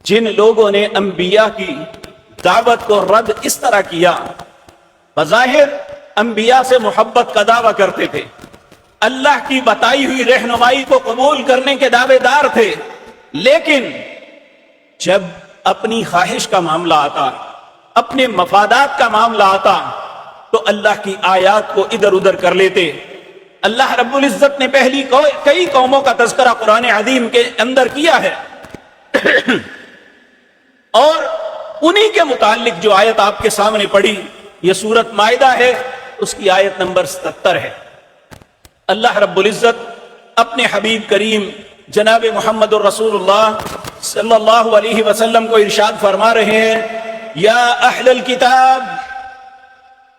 جن لوگوں نے انبیاء کی دعوت کو رد اس طرح کیا، بظاہر انبیاء سے محبت کا دعویٰ کرتے تھے، اللہ کی بتائی ہوئی رہنمائی کو قبول کرنے کے دعوے دار تھے، لیکن جب اپنی خواہش کا معاملہ آتا، اپنے مفادات کا معاملہ آتا، تو اللہ کی آیات کو ادھر ادھر کر لیتے۔ اللہ رب العزت نے پہلی کئی قوموں کا تذکرہ قرآن عظیم کے اندر کیا ہے، اور انہی کے متعلق جو آیت آپ کے سامنے پڑھی، یہ سورۃ مائدہ ہے، اس کی آیت نمبر 77 ہے۔ اللہ رب العزت اپنے حبیب کریم جناب محمد الرسول اللہ صلی اللہ علیہ وسلم کو ارشاد فرما رہے ہیں، یا اہل الکتاب،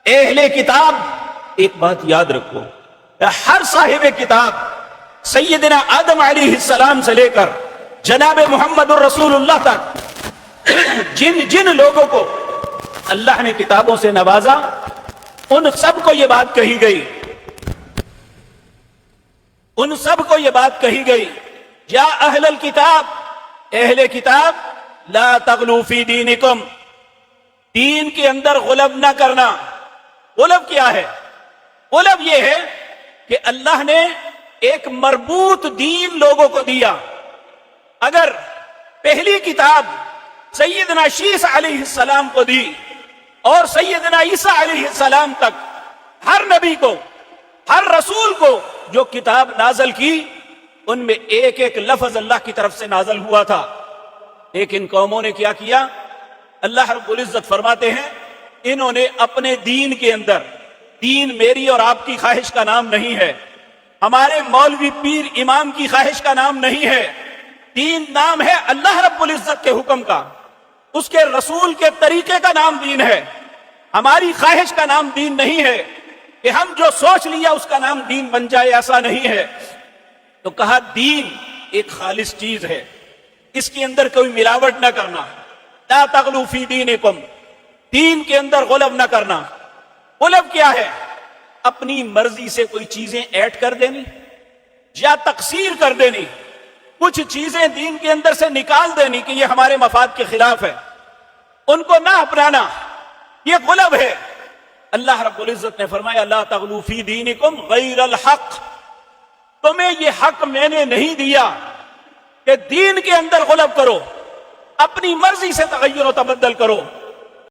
اہل کتاب۔ ایک بات یاد رکھو، ہر صاحب کتاب سیدنا آدم علیہ السلام سے لے کر جناب محمد الرسول اللہ تک جن لوگوں کو اللہ نے کتابوں سے نوازا، ان سب کو یہ بات کہی گئی، ان سب کو یہ بات کہی گئی، یا اہل الکتاب، اہل کتاب، لا تغلو فی دینکم، دین کے اندر غلب نہ کرنا۔ غلب کیا ہے؟ غلب یہ ہے کہ اللہ نے ایک مربوط دین لوگوں کو دیا۔ اگر پہلی کتاب سیدنا شیس علیہ السلام کو دی اور سیدنا عیسیٰ علیہ السلام تک ہر نبی کو، ہر رسول کو جو کتاب نازل کی، ان میں ایک ایک لفظ اللہ کی طرف سے نازل ہوا تھا، لیکن قوموں نے کیا کیا؟ اللہ رب العزت فرماتے ہیں، انہوں نے اپنے دین کے اندر، دین میری اور آپ کی خواہش کا نام نہیں ہے، ہمارے مولوی پیر امام کی خواہش کا نام نہیں ہے، دین نام ہے اللہ رب العزت کے حکم کا، اس کے رسول کے طریقے کا نام دین ہے، ہماری خواہش کا نام دین نہیں ہے کہ ہم جو سوچ لیا اس کا نام دین بن جائے، ایسا نہیں ہے۔ تو کہا دین ایک خالص چیز ہے، اس کے اندر کوئی ملاوٹ نہ کرنا، لا تغلو فی دینکم، دین کے اندر غلب نہ کرنا۔ غلب کیا ہے؟ اپنی مرضی سے کوئی چیزیں ایڈ کر دینی یا تقصیر کر دینی، کچھ چیزیں دین کے اندر سے نکال دینی کہ یہ ہمارے مفاد کے خلاف ہے، ان کو نہ اپنانا، یہ غلب ہے۔ اللہ رب العزت نے فرمایا، لا تغلو فی دینکم غیر الحق، تمہیں یہ حق میں نے نہیں دیا کہ دین کے اندر غلب کرو، اپنی مرضی سے تغیر و تبدل کرو۔